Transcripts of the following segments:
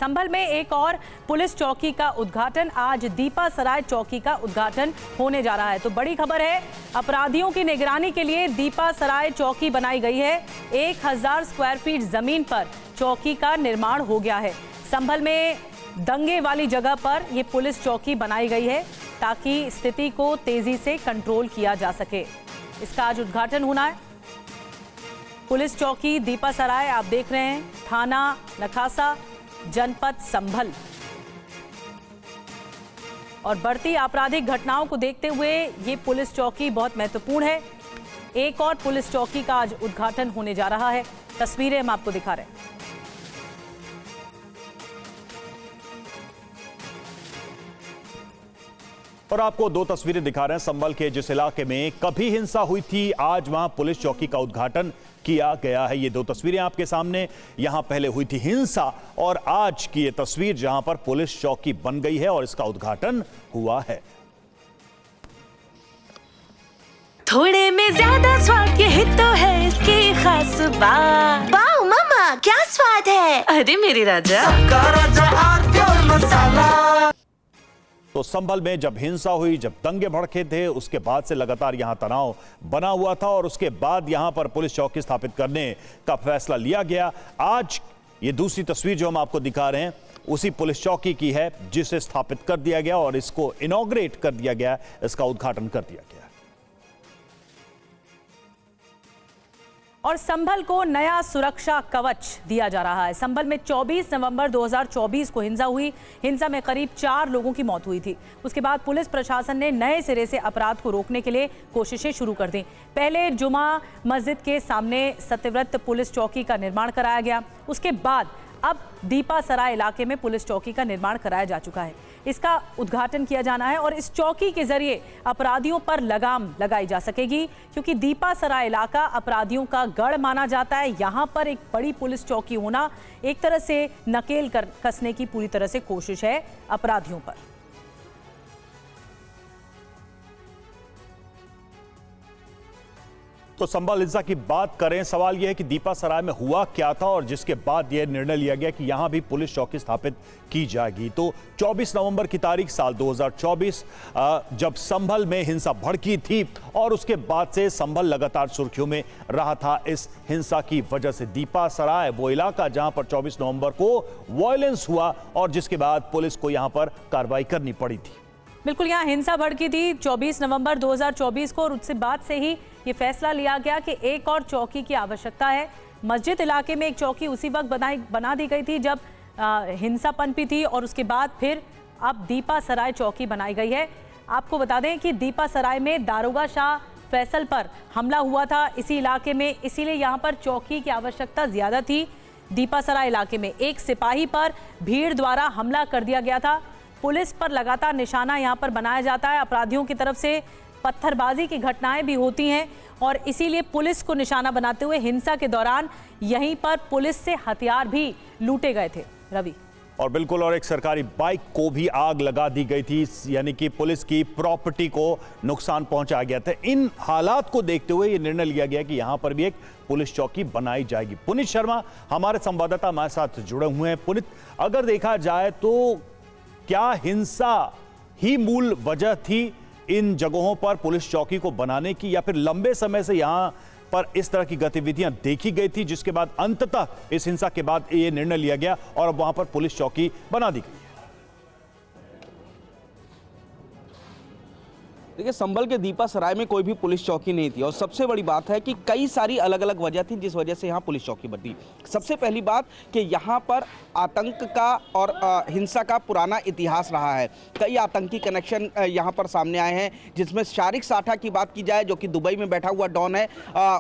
संभल में एक और पुलिस चौकी का उद्घाटन, आज दीपासराय चौकी का उद्घाटन होने जा रहा है। तो बड़ी खबर है, अपराधियों की निगरानी के लिए दीपासराय चौकी बनाई गई है। 1000 स्क्वायर फीट जमीन पर चौकी का निर्माण हो गया है। संभल में दंगे वाली जगह पर यह पुलिस चौकी बनाई गई है ताकि स्थिति को तेजी से कंट्रोल किया जा सके। इसका आज उद्घाटन होना है। पुलिस चौकी दीपासराय आप देख रहे हैं, थाना नखासा, जनपद संभल। और बढ़ती आपराधिक घटनाओं को देखते हुए ये पुलिस चौकी बहुत महत्वपूर्ण है। एक और पुलिस चौकी का आज उद्घाटन होने जा रहा है। तस्वीरें हम आपको दिखा रहे हैं। और आपको दो तस्वीरें दिखा रहे हैं संभल के जिस इलाके में कभी हिंसा हुई थी, आज वहां पुलिस चौकी का उद्घाटन किया गया है। ये दो तस्वीरें आपके सामने, यहां पहले हुई थी हिंसा और आज की ये तस्वीर जहां पर पुलिस चौकी बन गई है और इसका उद्घाटन हुआ है। थोड़े में ज्यादा स्वाद, यही तो है इसकी खास बात। वाओ मम्मा, क्या स्वाद है। अरे मेरे राजा, मसाला। तो संभल में जब हिंसा हुई, जब दंगे भड़के थे, उसके बाद से लगातार यहां तनाव बना हुआ था और उसके बाद यहां पर पुलिस चौकी स्थापित करने का फैसला लिया गया। आज ये दूसरी तस्वीर जो हम आपको दिखा रहे हैं उसी पुलिस चौकी की है जिसे स्थापित कर दिया गया और इसको इनॉग्रेट कर दिया गया, इसका उद्घाटन कर दिया गया। और संभल को नया सुरक्षा कवच दिया जा रहा है। संभल में 24 नवंबर 2024 को हिंसा हुई। हिंसा में करीब 4 लोगों की मौत हुई थी। उसके बाद पुलिस प्रशासन ने नए सिरे से अपराध को रोकने के लिए कोशिशें शुरू कर दी। पहले जुमा मस्जिद के सामने सत्यव्रत पुलिस चौकी का निर्माण कराया गया। उसके बाद अब दीपासराय इलाके में पुलिस चौकी का निर्माण कराया जा चुका है। इसका उद्घाटन किया जाना है और इस चौकी के जरिए अपराधियों पर लगाम लगाई जा सकेगी, क्योंकि दीपासराय इलाका अपराधियों का गढ़ माना जाता है। यहाँ पर एक बड़ी पुलिस चौकी होना एक तरह से नकेल कसने की पूरी तरह से कोशिश है अपराधियों पर। तो संभल हिंसा की बात करें, सवाल यह है कि दीपासराय में हुआ क्या था और जिसके बाद यह निर्णय लिया गया कि यहां भी पुलिस चौकी स्थापित की जाएगी। तो 24 नवंबर की तारीख साल 2024 जब संभल में हिंसा भड़की थी और उसके बाद से संभल लगातार सुर्खियों में रहा था इस हिंसा की वजह से। दीपासराय वो इलाका जहां पर 24 नवंबर को वायलेंस हुआ और जिसके बाद पुलिस को यहां पर कार्रवाई करनी पड़ी थी। बिल्कुल, यहाँ हिंसा भड़की थी 24 नवंबर 2024 को और उसके बाद से ही ये फैसला लिया गया कि एक और चौकी की आवश्यकता है। मस्जिद इलाके में एक चौकी उसी वक्त बना दी गई थी जब हिंसा पनपी थी और उसके बाद फिर अब दीपासराय चौकी बनाई गई है। आपको बता दें कि दीपासराय में दारोगा शाह फैसल पर हमला हुआ था इसी इलाके में, इसीलिए यहाँ पर चौकी की आवश्यकता ज़्यादा थी। दीपासराय इलाके में एक सिपाही पर भीड़ द्वारा हमला कर दिया गया था। पुलिस पर लगातार निशाना यहाँ पर बनाया जाता है। अपराधियों की तरफ से पत्थरबाजी की घटनाएं भी होती हैं और इसीलिए पुलिस को निशाना बनाते हुए हिंसा के दौरान यहीं पर पुलिस से हथियार भी लूटे गए थे। रवि, और बिल्कुल, और एक सरकारी बाइक को भी आग लगा दी गई थी, यानी कि पुलिस की प्रॉपर्टी को नुकसान पहुंचाया गया था। इन हालात को देखते हुए यह निर्णय लिया गया कि यहां पर भी एक पुलिस चौकी बनाई जाएगी। पुनीत शर्मा हमारे संवाददाता हमारे साथ जुड़े हुए हैं। पुनीत, अगर देखा जाए तो क्या हिंसा ही मूल वजह थी इन जगहों पर पुलिस चौकी को बनाने की, या फिर लंबे समय से यहां पर इस तरह की गतिविधियां देखी गई थी जिसके बाद अंततः इस हिंसा के बाद यह निर्णय लिया गया और अब वहां पर पुलिस चौकी बना दी गई? देखिए, संभल के दीपासराय में कोई भी पुलिस चौकी नहीं थी और सबसे बड़ी बात है कि कई सारी अलग अलग वजह थी जिस वजह से यहाँ पुलिस चौकी बनी। सबसे पहली बात कि यहाँ पर आतंक का और हिंसा का पुराना इतिहास रहा है। कई आतंकी कनेक्शन यहाँ पर सामने आए हैं, जिसमें शारिक साठा की बात की जाए जो कि दुबई में बैठा हुआ डॉन है,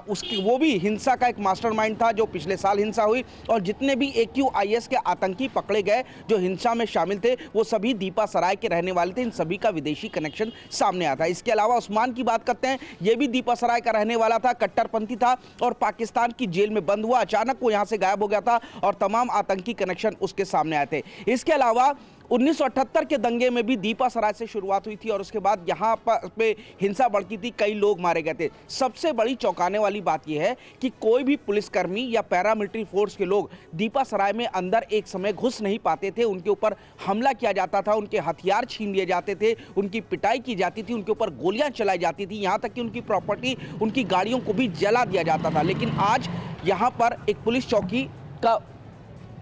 उसकी वो भी हिंसा का एक मास्टरमाइंड था जो पिछले साल हिंसा हुई। और जितने भी AQIS के आतंकी पकड़े गए जो हिंसा में शामिल थे वो सभी दीपासराय के रहने वाले थे। इन सभी का विदेशी कनेक्शन सामने आता है। इसके अलावा उस्मान की बात करते हैं, यह भी दीपासराय का रहने वाला था, कट्टरपंथी था और पाकिस्तान की जेल में बंद हुआ, अचानक वो यहां से गायब हो गया था और तमाम आतंकी कनेक्शन उसके सामने आए थे। इसके अलावा 1978 के दंगे में भी दीपा सराय से शुरुआत हुई थी और उसके बाद यहाँ पे हिंसा भड़की थी, कई लोग मारे गए थे। सबसे बड़ी चौंकाने वाली बात यह है कि कोई भी पुलिसकर्मी या पैरामिलिट्री फोर्स के लोग दीपा सराय में अंदर एक समय घुस नहीं पाते थे। उनके ऊपर हमला किया जाता था, उनके हथियार छीन लिए जाते थे, उनकी पिटाई की जाती थी, उनके ऊपर गोलियां चलाई जाती थी, यहाँ तक कि उनकी प्रॉपर्टी, उनकी गाड़ियों को भी जला दिया जाता था। लेकिन आज यहाँ पर एक पुलिस चौकी का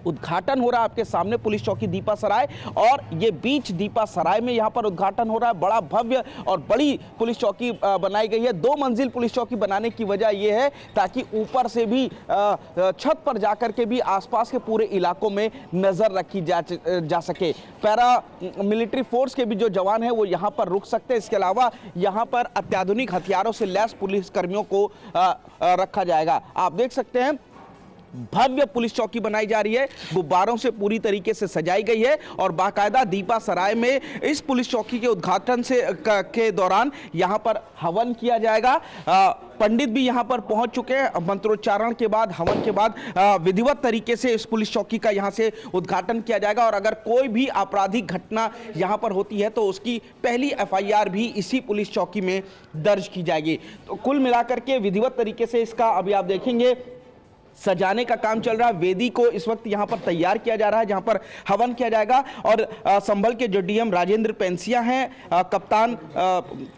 उद्घाटन हो रहा है आपके सामने, पुलिस चौकी दीपा सराय, और ये बीच दीपा सराय में यहाँ पर उद्घाटन हो रहा है। बड़ा भव्य और बड़ी पुलिस चौकी बनाई गई है। 2 मंजिल पुलिस चौकी बनाने की वजह यह है ताकि ऊपर से भी छत पर जाकर के भी आसपास के पूरे इलाकों में नजर रखी जा सके। पैरा मिलिट्री फोर्स के भी जो जवान हैं वो यहाँ पर रुक सकते हैं। इसके अलावा यहाँ पर अत्याधुनिक हथियारों से लैस पुलिस कर्मियों को रखा जाएगा। आप देख सकते हैं भव्य पुलिस चौकी बनाई जा रही है, गुब्बारों से पूरी तरीके से सजाई गई है और बाकायदा दीपा सराय में इस पुलिस चौकी के उद्घाटन के दौरान यहां पर हवन किया जाएगा। पंडित भी यहां पर पहुंच चुके हैं। मंत्रोच्चारण के बाद, हवन के बाद विधिवत तरीके से इस पुलिस चौकी का यहां से उद्घाटन किया जाएगा और अगर कोई भी आपराधिक घटना यहां पर होती है तो उसकी पहली एफआईआर भी इसी पुलिस चौकी में दर्ज की जाएगी। तो कुल मिलाकर के विधिवत तरीके से इसका अभी आप देखेंगे सजाने का काम चल रहा है। वेदी को इस वक्त यहां पर तैयार किया जा रहा है जहां पर हवन किया जाएगा और संभल के जो डीएम राजेंद्र पेंसिया हैं, कप्तान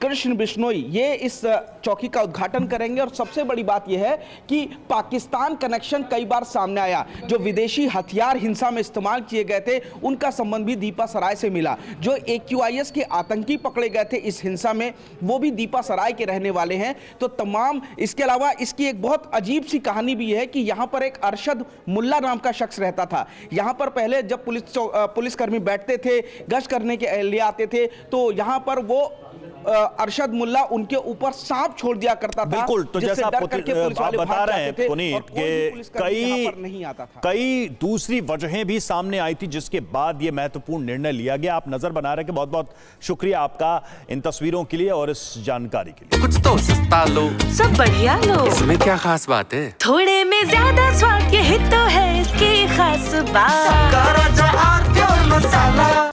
कृष्ण बिश्नोई, ये इस चौकी का उद्घाटन करेंगे। और सबसे बड़ी बात यह है कि पाकिस्तान कनेक्शन कई बार सामने आया। जो विदेशी हथियार हिंसा में इस्तेमाल किए गए थे उनका संबंध भी दीपा सराय से मिला। जो AQIS के आतंकी पकड़े गए थे इस हिंसा में वो भी दीपा सराय के रहने वाले हैं। तो तमाम, इसके अलावा इसकी एक बहुत अजीब सी कहानी भी है कि यहाँ पर एक अरशद मुल्ला नाम का शख्स रहता था। यहाँ पर पहले जब पुलिसकर्मी बैठते थे, गश्त करने के लिए आते थे तो यहाँ पर वो अरशद मुल्ला उनके ऊपर सांप छोड़ दिया करता था। बिल्कुल, तो जैसा आप बता रहे हैं पुनीत के कई दूसरी वजहें भी सामने आई थी जिसके बाद ये महत्वपूर्ण निर्णय लिया गया। आप नजर बना रहे हैं कि बहुत बहुत शुक्रिया आपका इन तस्वीरों के लिए और इस जानकारी के लिए। कुछ तो सस्ता लो, सब बढ़िया लो, इसमें क्या खास बात है? थोड़े में ज्यादा स्वाद, यही तो है इसकी खास बात। मसाला